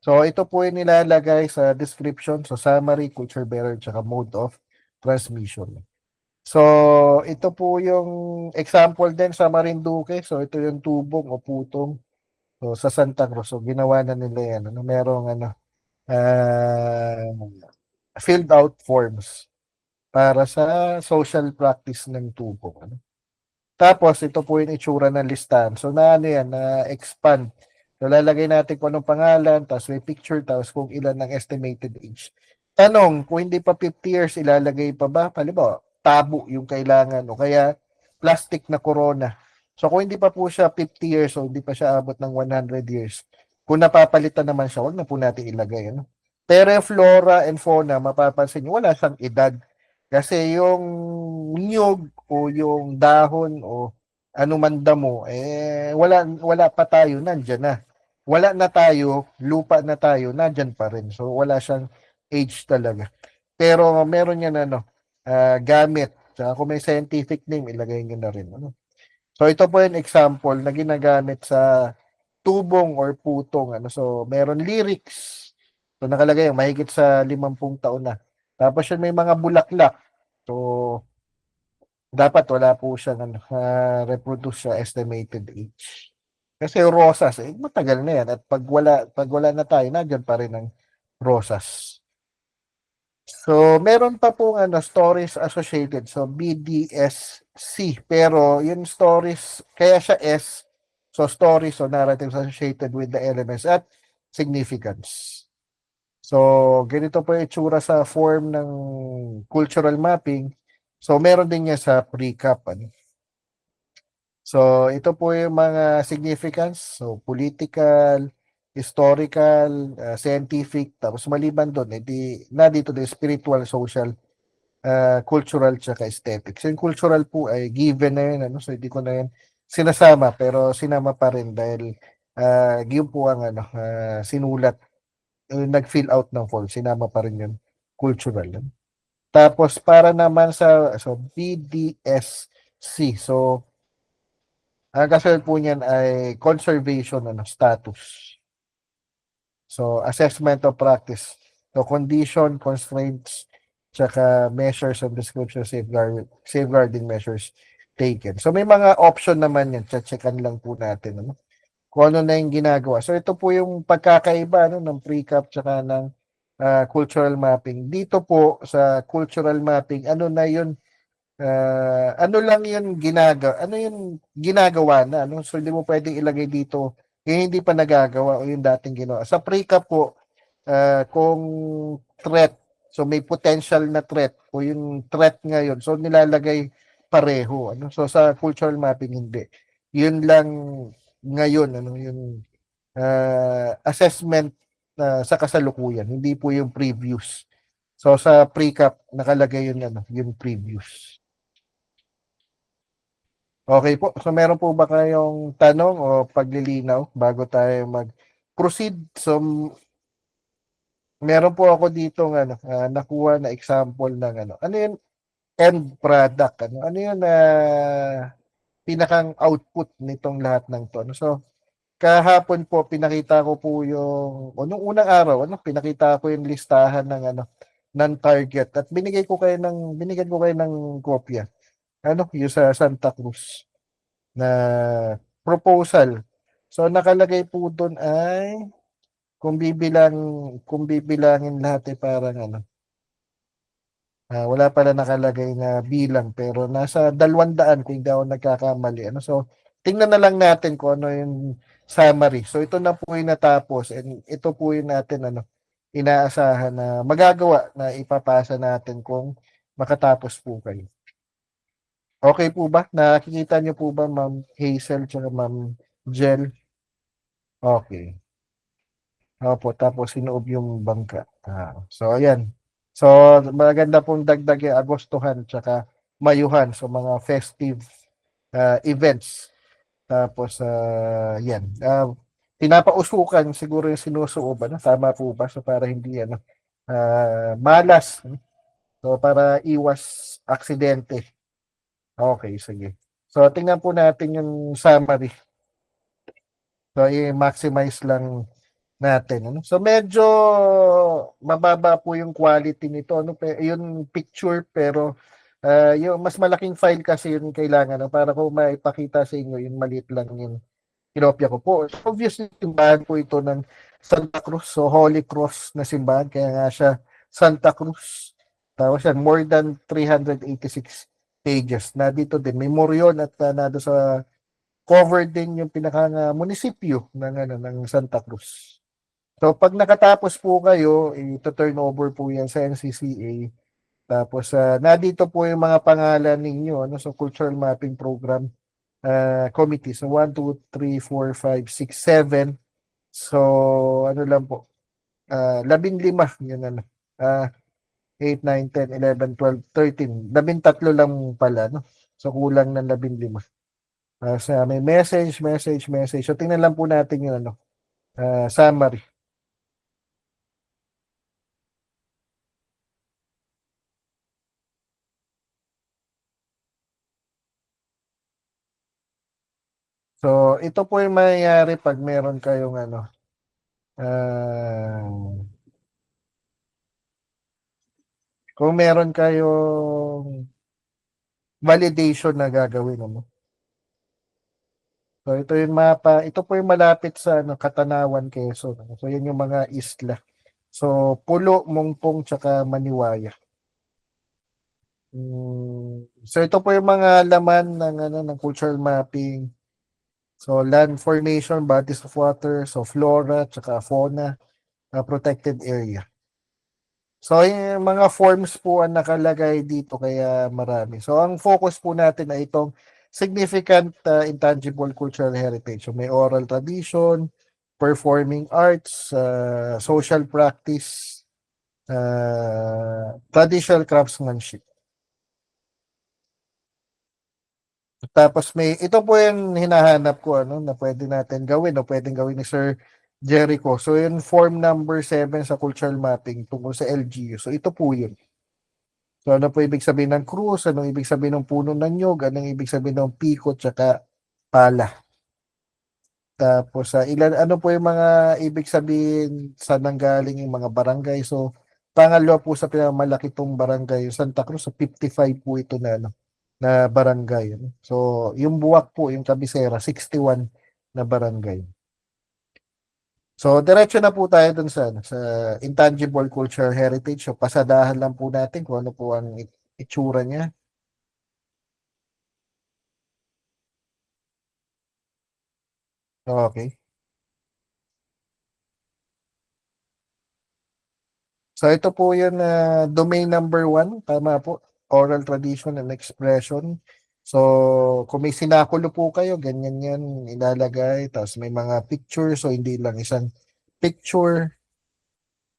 So, ito po yung nilalagay sa description. So, summary, culture bearer, tsaka mode of transmission. So, ito po yung example din sa Marinduque. So, ito yung tubong o putong. So, sa Santa Cruz. So, ginawa na nila yan. Ano, merong filled out forms para sa social practice ng tubong. Ano. Tapos, ito po yung itsura ng listahan. So, na ano yan, na-expand. So, lalagay natin kung anong pangalan, tapos may picture, tapos kung ilan ang estimated age. Tanong, kung hindi pa 50 years, ilalagay pa ba? Halimbawa, tabo yung kailangan, o kaya plastic na corona. So, kung hindi pa po siya 50 years, o hindi pa siya abot ng 100 years, kung napapalitan naman siya, wag na po natin ilagay. Ano? Pero yung flora and fauna, mapapansin nyo, wala siyang edad. Kasi yung niyog o yung dahon o ano man damo, wala pa tayo, nandyan na. Wala na tayo, lupa na tayo, nandyan pa rin. So, wala siyang age talaga. Pero meron yan gamit. Tsaka kung may scientific name, ilagay nyo na rin. Ano? So, ito po yung example na ginagamit sa tubong or putong. Ano? So, meron lyrics. So, nakalagay yung mahigit sa 50 taon na. Tapos yun may mga bulaklak. So, dapat wala po siyang reproduce siya estimated age. Kasi rosas, matagal na yan. At pag wala na tayo, nandiyan pa rin ang rosas. So, meron pa pong stories associated. So, BDSC. Pero, yung stories, kaya siya S. So, stories or narratives associated with the elements at significance. So, ganito po yung itsura sa form ng cultural mapping. So, meron din niya sa pre-cap. Ano? So, ito po yung mga significance. So, political, historical, scientific, tapos maliban doon, na dito din spiritual, social, cultural, tsaka aesthetic. So, yung cultural po ay given na yun. Ano? So, hindi ko na yun sinasama, pero sinama pa rin dahil yun po ang sinulat, nag-fill out ng form, sinama pa rin yun, cultural. Ano? Tapos, para naman sa BDSC, so, ang kasunod po niyan ay conservation status. So, assessment of practice. So, condition, constraints, tsaka measures and description, safeguarding measures taken. So, may mga option naman yan. Checkan lang po natin. Ano? Kung ano na yung ginagawa. So, ito po yung pagkakaiba ng pre-cap tsaka ng cultural mapping. Dito po sa cultural mapping, ano na yun, ano lang yun ginagawa na, ano? So, hindi mo pwedeng ilagay dito yung hindi pa nagagawa o yung dating ginawa. Sa pre-cap po, kung threat, so may potential na threat o yung threat ngayon, so nilalagay pareho. Ano? So, sa cultural mapping, hindi. Yun lang ngayon, yung assessment sa kasalukuyan, hindi po yung previous. So, sa pre-cap, nakalagay yun, yung previous. Okay po. So meron po ba kayong tanong o paglilinaw bago tayo mag-proceed? So meron po ako dito nakuha na example ng ano yun end product, ano yun pinakang output nitong lahat ng to. So kahapon po pinakita ko po yung nung unang araw pinakita ko yung listahan ng ng target at binigyan ko kayo ng kopya. Yung sa Santa Cruz na proposal. So nakalagay po doon ay kung bibilangin lahat parang wala pala nakalagay na bilang pero nasa 200 kung hindi ako nagkakamali. So tingnan na lang natin kung ano yung summary. So ito na po yung natapos and ito po yung natin inaasahan na magagawa na ipapasa natin kung makatapos po kayo. Okay po ba? Nakikita niyo po ba Ma'am Hazel at Ma'am Jel? Okay. Opo, tapos sinoob yung bangka. So ayan. So maganda pong dagdag yung Agostuhan tsaka Mayuhan so mga festive events. Tapos yan. Pinapausukan siguro yung sinusuob tama po ba so para hindi malas. So para iwas aksidente. Okay, sige. So tingnan po natin yung summary. So, i-maximize lang natin, ano. So, medyo mababa po yung quality nito, ano, yung picture, pero yung mas malaking file kasi yung kailangan, no, para ko maipakita sa inyo, yung maliit lang yung kinopya ko po. Obviously, simbahan po ito ng Santa Cruz. So, Holy Cross na simbahan. Kaya nga siya Santa Cruz. Tapos yan, more than 386 pages. Na dito din, memoryon at nado sa cover din yung munisipyo ng Santa Cruz. So, pag nakatapos po kayo, ito-turn over po yan sa NCCA. Tapos, nandito po yung mga pangalan ninyo, ano, sa Cultural Mapping Program committee. So, 1, 2, 3, 4, 5, 6, 7. So, ano lang po, 15, yun ano. 8, 9, 10, 11, 12, 13. 13 lang pala, no? So, kulang ng 15. Sa may message, message, message. So, tingnan lang po natin yung ano, summary. So, ito po yung mangyayari pag meron kayong ano, kung meron kayong validation na gagawin, ano. So, ito yung mapa. Ito po yung malapit sa ano, Katanawan, Quezon. Ano. So, yan yung mga isla. So, Pulo, Mongpong, tsaka Maniwaya. So, ito po yung mga laman ng, ano, ng cultural mapping. So, land formation, bodies of water, so flora, tsaka fauna, protected area. So, yung mga forms po ang nakalagay dito kaya marami. So, ang focus po natin ay itong significant intangible cultural heritage. So, may oral tradition, performing arts, social practice, traditional craftsmanship. Tapos ito po yung hinahanap ko, ano, na pwede natin gawin o pwedeng gawin ni Sir Jericho. So, yung form number 7 sa cultural mapping tungkol sa LGU. So, ito po yun. So, ano po ibig sabihin ng krus? Anong ibig sabihin ng puno ng nyog? Anong ibig sabihin ng piko tsaka pala? Tapos, ano po yung mga ibig sabihin sa nanggaling yung mga barangay? So, pangalawa po sa pinakamalaki tong barangay, yung Santa Cruz, so 55 po ito na, ano, na barangay. Ano. So, yung Buwak po, yung Cabecera, 61 na barangay. So, diretso na po tayo dun sa, ano, sa intangible cultural heritage. So, pasadahan lang po natin kung ano po ang itsura niya. Okay. So ito po yun domain number 1, tama po, oral tradition and expression. So kung may sinakulo po kayo, ganyan yan ilalagay. Tapos may mga picture, so hindi lang isang picture.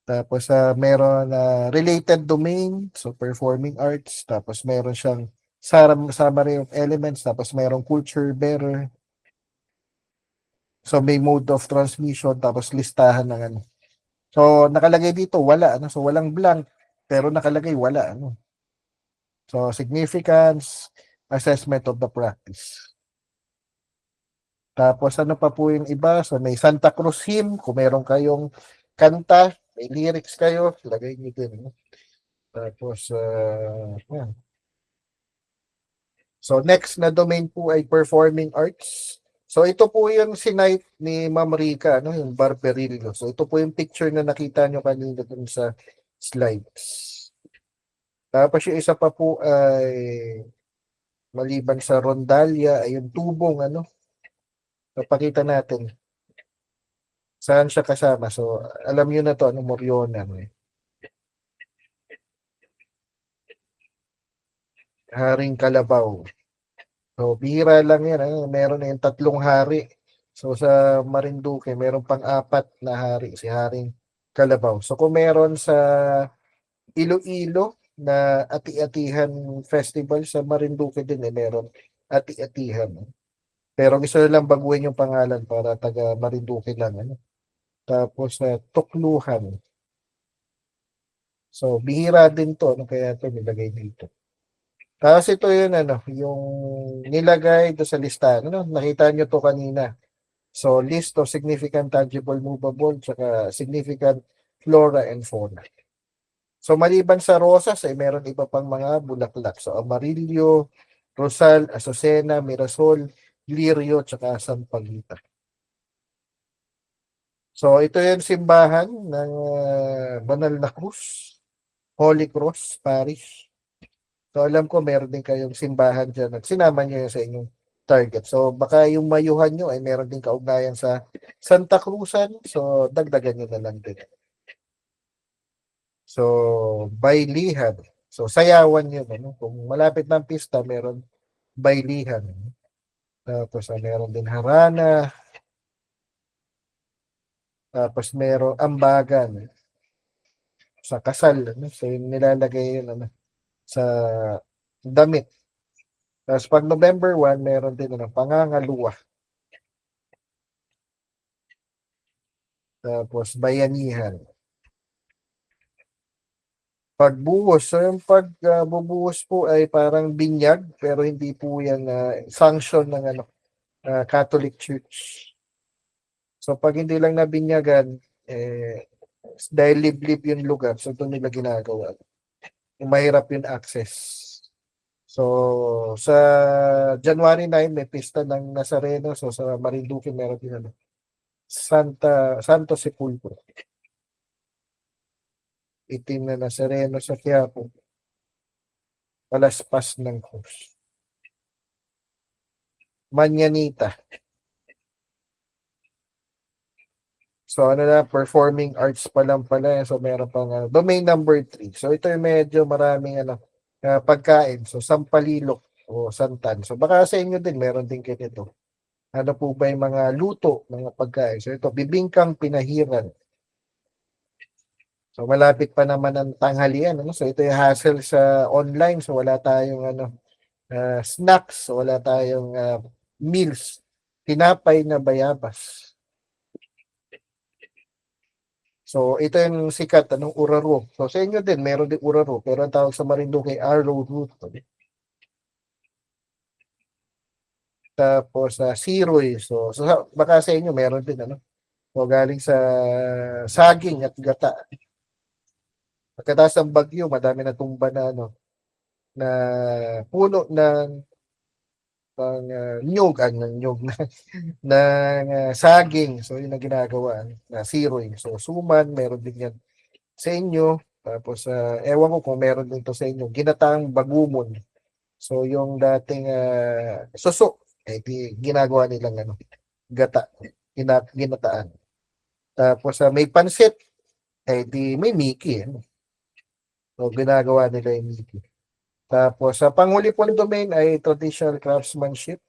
Tapos meron related domain, so performing arts. Tapos meron siyang summary of elements. Tapos merong culture bearer. So may mode of transmission. Tapos listahan ng ano. So, nakalagay dito, wala. Ano? So, walang blank. Pero nakalagay, wala. Ano? So, significance, assessment of the practice. Tapos, ano pa po yung iba? So, may Santa Cruz hymn. Kung meron kayong kanta, may lyrics kayo, lagay nyo din. No? Tapos, yan. So, next na domain po ay performing arts. So, ito po yung sinight ni Ma'am Rica, no? Yung Barberillo. So, ito po yung picture na nakita nyo kanina dun sa slides. Tapos yung isa pa po ay maliban sa rondalya ay yung tubong, ano, napakita natin saan siya kasama. So alam niyo na to, ano, Moriones, ano, Haring Kalabaw. So bihira lang yan, ano, meron na yung 3 hari. So sa Marinduque meron pang 4 na hari, si Haring Kalabaw. So kung meron sa Iloilo na ati-atihan festival, sa Marinduque din meron ati-atihan. Pero gusto lang baguhin yung pangalan para taga Marinduque lang, ano. Tapos tukluhan. So bihira din to, ano, kaya ito nilagay dito. Tapos ito yun, ano, yung nilagay do sa listahan. Ano, nakita nyo to kanina. So, list of significant tangible movable tsaka significant flora and fauna. So, maliban sa rosas, ay meron iba pang mga bulaklak. So, amarillo, rosal, azucena, mirasol, lirio, tsaka sampagita. So, ito yung simbahan ng Banal na Cruz, Holy Cross Parish. So, alam ko meron din kayong simbahan dyan at sinama nyo yun sa inyong target. So, baka yung mayuhan nyo ay meron din kaugnayan sa Santa Cruzan. So, dagdagan nyo na lang din. So, baylihan. So, sayawan yun. Ano? Kung malapit ng pista, meron baylihan. Tapos, meron din harana. Tapos, meron ambagan. Sa kasal. Ano? So, yung nilalagay yun ano, sa damit. Tapos, pag November 1, meron din ano, pangangaluwa. Tapos, bayanihan. Pagbuhos. So, yung pagbubuhos po ay parang binyag, pero hindi po yan sanction ng ano, Catholic Church. So, pag hindi lang nabinyagan, dahil liblib yung lugar, so doon nila ginagawa. Yung mahirap yung access. So, sa January 9, may pista ng Nazareno. So, sa Marinduque, meron din ano, Santo Sepulcro. Itim na Nazareno sa Quiapo. Palaspas ng Cruz. Manyanita. So, ano na, performing arts pa lang pala. So, meron pang domain number 3. So, ito yung medyo maraming pagkain. So, sampalilok o santan. So, baka sa inyo din, meron din ganito. Ano po ba yung mga luto, mga pagkain? So, ito, bibingkang pinahiran. So, malapit pa naman ang tanghalian. Ano? So, ito yung hassle sa online. So, wala tayong snacks. So, wala tayong meals. Tinapay na bayabas. So, ito yung sikat, uraro. So, sa inyo din, meron din uraro. Pero ang tawag sa Marinduque, arrowroot. Tapos, siroy. So, baka sa inyo, meron din, So, galing sa saging at gata. Pagkatapos ng bagyo, madami na tumba na, na puno ng nyug, ng saging. So, yun ang ginagawa na siroy. So, suman, meron din yan sa inyo. Tapos, ewan ko kung meron din to sa inyo. Ginataang bagumon. So, yung dating suso, ginagawa nilang gata, ginataan. Tapos, may pansit, may Mickey. So, ginagawa nila yung Mickey. Tapos, sa panghuli pong domain ay traditional craftsmanship.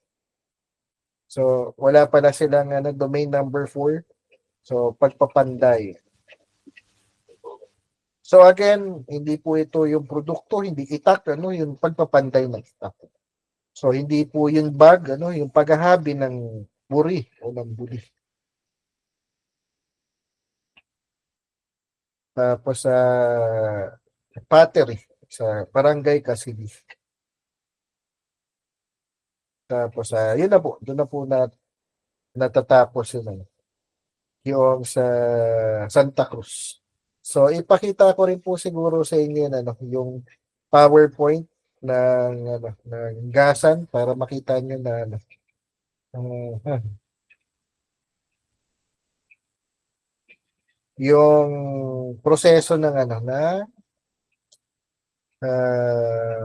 So, wala pala silang domain number 4. So, pagpapanday. So, again, hindi po ito yung produkto, hindi itak, yung pagpapanday ng itak. So, hindi po yung bag, yung paghahabi ng buri o ng buli. Tapos, sa pottery, sa Barangay Casili. Tapos, yun na po, doon na po natatapos yung sa Santa Cruz. So, ipakita ko rin po siguro sa inyo yung PowerPoint ng gasan para makita nyo na yung proseso ng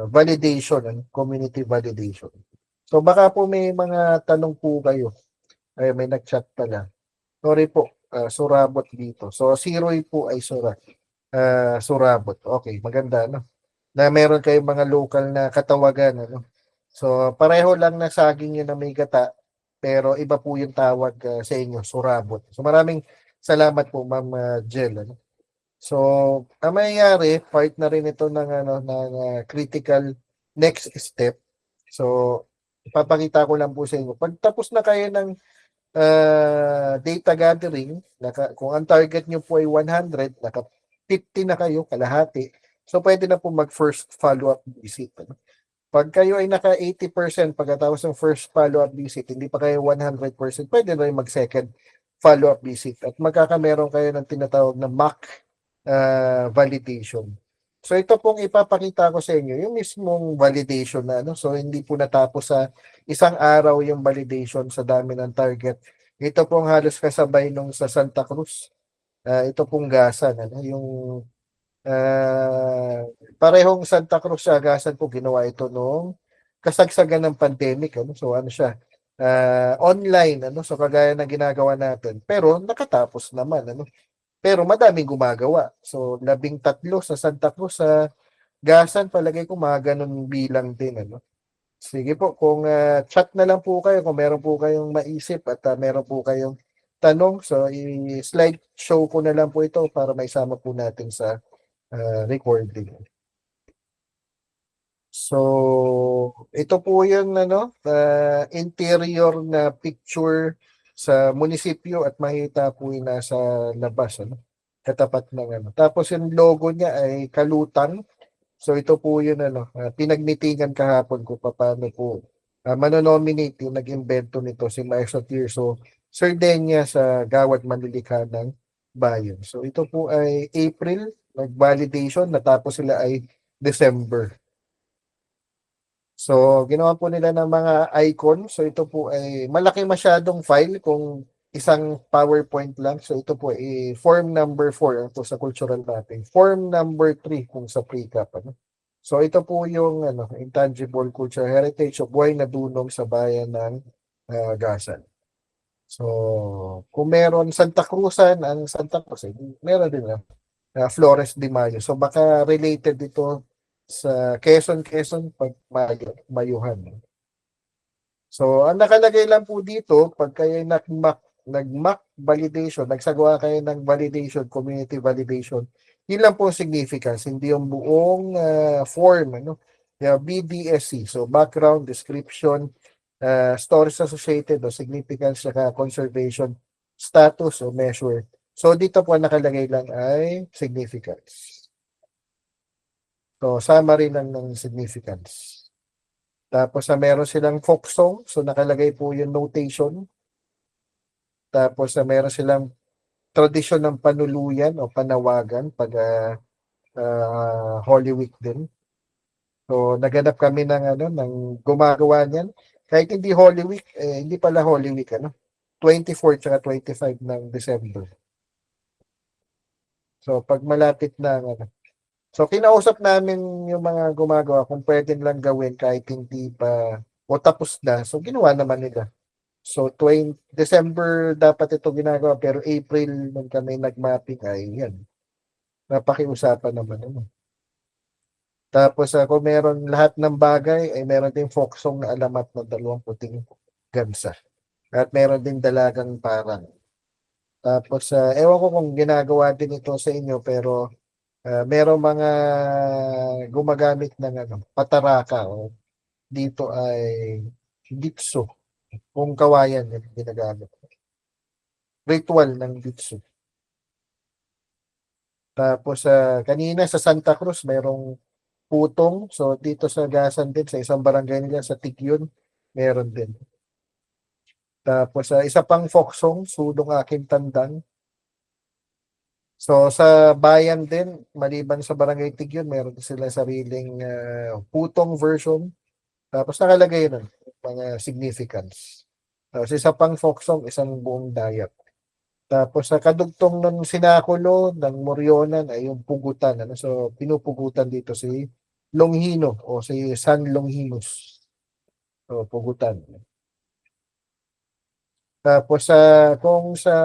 validation, community validation. So, baka po may mga tanong po kayo. Ay, may nag-chat pala. Sorry po, surabot dito. So, Siroy po ay surabot. Okay, maganda, na meron kayong mga local na katawagan, So, pareho lang na saging yun na may gata, pero iba po yung tawag sa inyo, surabot. So, maraming salamat po, Ma'am Jel, So, ang mangyayari, part na rin ito ng critical next step. So, ipapakita ko lang po sa inyo. Pag tapos na kayo ng data gathering, kung ang target nyo po ay 100, naka 50 na kayo, kalahati. So, pwede na po mag first follow-up visit. Pag kayo ay naka 80% pagkatapos ng first follow-up visit, hindi pa kayo 100%, pwede na rin mag-second follow-up visit at magkakameron kayo ng tinatawag na mock validation. So ito pong ipapakita ko sa inyo, yung mismong validation na ano, so hindi po natapos sa isang araw yung validation sa dami ng target. Ito pong halos kasabay nung sa Santa Cruz. Ito pong gasan, ano, yung parehong Santa Cruz sa gasan po ginawa ito nung kasagsagan ng pandemic, ano. So ano siya? Online, ano, so kagaya ng ginagawa natin. Pero nakatapos naman, ano. Pero madaming gumagawa. So 13 sa Santa Cruz, sa gasan palagay ko mga ganun bilang din, ano. Sige po, kung chat na lang po kayo kung meron po kayong maisip at meron po kayong tanong. So i-slide show ko na lang po ito para maisama po natin sa recording. So, ito po yung ano, interior na picture sa munisipyo at makita po yung nasa labas, ano, katapat ng ano. Tapos yung logo niya ay Kalutang. So ito po yun ano, pinagmitingan kahapon ko paano po manonominate yung nag-invento nito si Maestro Tirso Sardenia sa Gawad Manlilikha ng Bayan. So ito po ay April, nag-validation, natapos sila ay December. So, ginawa po nila ng mga icon. So, ito po ay malaki masyadong file kung isang PowerPoint lang. So, ito po ay form number 4 ito sa cultural mapping. Form number 3 kung sa pre-cap. Ano? So, ito po yung ano, intangible cultural heritage o buhay na dunong sa bayan ng Gasan. So, kung meron Santa Cruzan, ang Santa Cruz, meron din Flores de Mayo. So, baka related ito sa Quezon pag Mayuhan. So, ang nakalagay lang po dito, pag kayo nag-mock validation, nagsagawa kayo ng validation, community validation, yun lang po ang significance, hindi yung buong form, ano? BDSC, so background, description, stories associated o significance, saka conservation, status o measure. So, dito po nakalagay lang ay significance. So, summary lang ng significance. Tapos, meron silang folk song. So, nakalagay po yung notation. Tapos, meron silang tradisyon ng panuluyan o panawagan pag Holy Week din. So, naganap kami ng gumagawa niyan. Kahit hindi Holy Week, hindi pala Holy Week, 24 at 25 ng December. So, pag malapit na, so, kinausap namin yung mga gumagawa kung pwede lang gawin kahit hindi pa o tapos na. So, ginawa naman nila. So, December dapat ito ginagawa pero April nung kami nag-mapping ay yan. Napakiusapan naman. Tapos, kung meron lahat ng bagay, ay meron din folk song na alamat ng 2 puting gansa. At meron din dalagang parang. Tapos, ewan ko kung ginagawa din ito sa inyo pero merong mga gumagamit ng pataraka o dito ay ditso. Kung kawayan yung ginagamit. Ritual ng ditso. Tapos kanina sa Santa Cruz merong putong. So dito sa Gasan din sa isang barangay nila sa Tigyon meron din. Tapos isa pang folk song, Sulong Aking Tandang. So sa bayan din, maliban sa Barangay Tigyon, meron sila sariling putong version. Tapos nakalagay nun, mga significance. Tapos isa pang folk song, isang buong dayat. Tapos sa kadugtong ng sinakulo ng Morionan ay yung pugutan. So pinupugutan dito si Longhino o si San Longinos. So pugutan. Tapos kung sa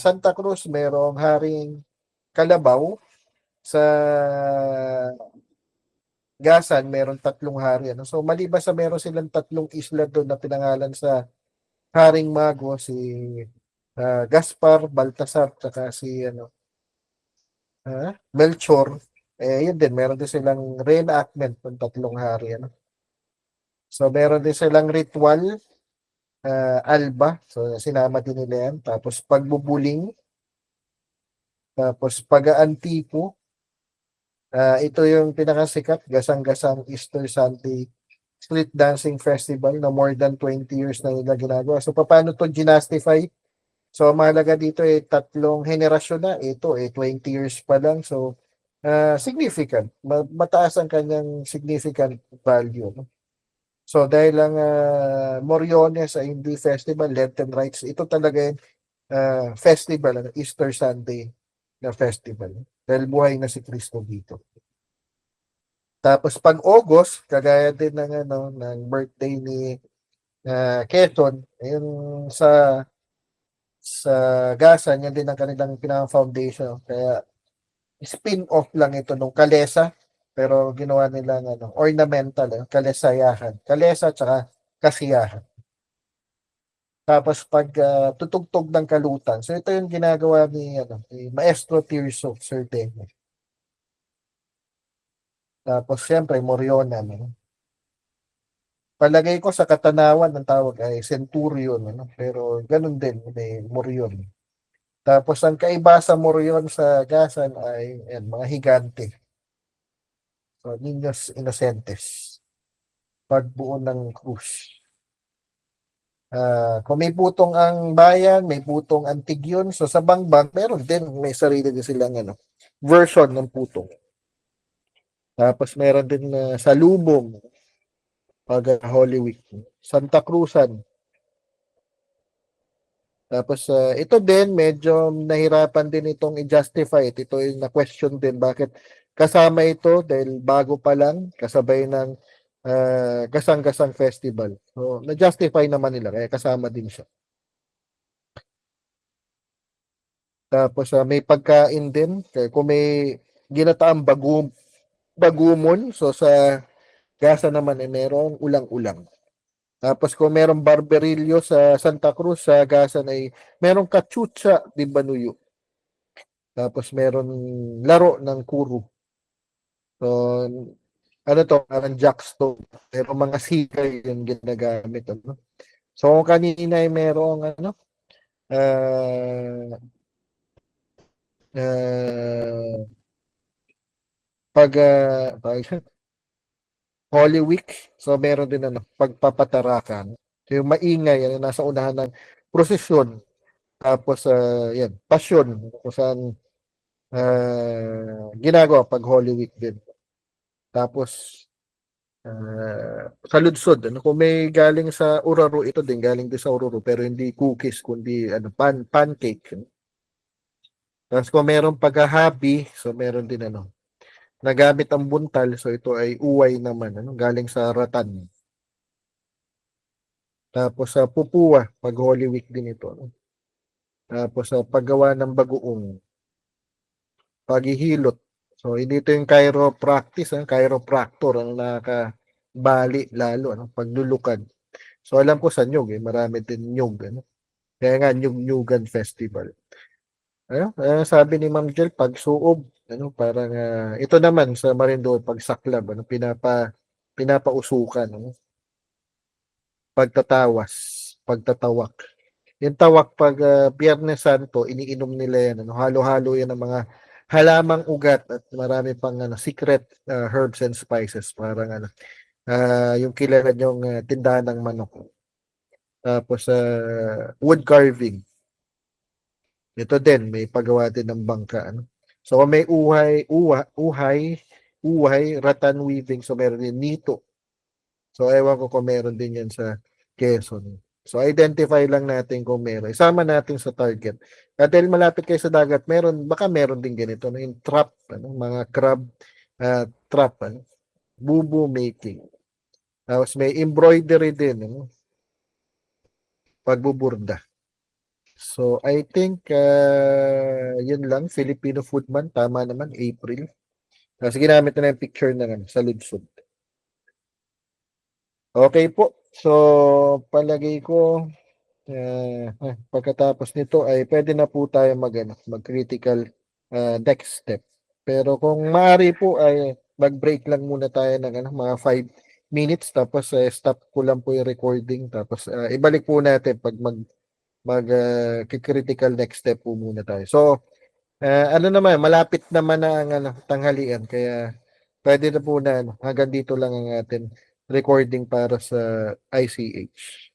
Santa Cruz, merong Haring Kalabaw. Sa Gasan, meron 3 hari. So maliban sa meron silang 3 isla doon na pinangalan sa Haring Mago, si Gaspar, Baltasar, saka si Melchor. Yun din, meron din silang reenactment ng 3 hari. So meron din silang ritual, alba. So sinama din nila yan. Tapos pagbubuling. Tapos pag-aantipo. Ito yung pinakasikat, Gasang-Gasang Easter Sunday street dancing festival na more than 20 years na nila ginagawa. So paano to ginastify? So mahalaga dito tatlong henerasyon na. Ito 20 years pa lang. So significant. Mataas ang kanyang significant value. No? So dahil lang Moriones ay hindi festival, Lenten rites, ito talaga yung festival, Easter Sunday na festival. Dahil buhay na si Kristo dito. Tapos pag August, kagaya din ng birthday ni Quezon, ayun sa Gasan, yan din ang kanilang pinaka-foundation. Kaya spin-off lang ito nung Kalesa, pero ginawa nilang ornamental, Kalesayahan. Kalesa tsaka Kasiyahan. Tapos pag tutugtog ng kalutan, so ito yung ginagawa ni Maestro Tirso Certeño. Tapos siyempre Moriona, no? Palagay ko sa Katanawan ang tawag ay Centurion, pero ganun din may Morion. Tapos ang kaiba sa Morion sa Gasan ay mga higante. So, Niños Inocentes. Pagbuo ng krus. Kung may putong ang bayan, may putong Antigyon. So sa Bangbang, meron din, may sarili din silang version ng putong. Tapos meron din sa Lubong, pag Holy Week. Santa Cruzan. Tapos ito din, medyo nahirapan din itong i-justify. Ito yung na-question din bakit kasama ito dahil bago pa lang, kasabay ng Gasang-Gasang Festival. So, na-justify naman nila, kaya kasama din siya. Tapos may pagkain din, kaya kung may ginataang bagumon, so sa Gasa naman merong ulang-ulang. Tapos kung merong barberillo sa Santa Cruz, sa Gasan ay merong kachucha di Banuyo. Tapos meron laro ng kuro. So, ano to, parang jackstone. Pero mga sikay yung ginagamit. So, kung kanina ay merong uh, pag Holy Week, so meron din pagpapatarakan. So, yung maingay, nasa unahan ng prosesyon. Tapos, yan, pasyon, kung saan ginagawa pag Holy Week din. Tapos, sa lunsod, kung may galing sa Oraro, ito din, galing din sa Oraro, pero hindi cookies, kundi pancake. Tapos kung meron paghahabi, so meron din nagamit ang buntal, so ito ay uway naman, galing sa Ratan. Tapos sa Pupua, pag Holy Week din ito. Tapos sa paggawa ng bagoong, paghihilot. So hindi ito yung chiropractor ang nakabali lalo, paglulukad. So alam ko sa nyug, marami din nyug. Kaya nga nyug-nyugan festival. Sabi ni Ma'am Jel, pagsuob, parang ito naman sa Marinduque, pagsaklab, pinapausukan, pagtatawas, pagtatawak. Yung tawak pag Biyernes Santo, iniinom nila yan, halo-halo yan ng mga halamang ugat at marami pang secret herbs and spices, parang yung kilala yung tindahan ng manok. Tapos wood carving. Ito din, may paggawa din ng bangka. So, may uhay, rattan weaving. So, meron din nito. So, ewan ko kung meron din yan sa Quezon. So, identify lang natin kung meron. Isama natin sa target. At dahil malapit kayo sa dagat, baka meron din ganito. Yung trap, mga crab trap, bubu making. Tapos may embroidery din, pagbuburda. So, I think, yun lang. Filipino Food Month. Tama naman, April. Sige, ginamit na yung picture na sa lunsod. Okay po. So, palagay ko, pagkatapos nito ay pwede na po tayo mag-critical next step. Pero kung maaari po ay mag-break lang muna tayo ng mga 5 minutes tapos stop ko lang po yung recording tapos ibalik po natin pag critical next step po muna tayo. So, naman, malapit naman na ang tanghalian kaya pwede na po na hanggang dito lang ang atin recording para sa ICH.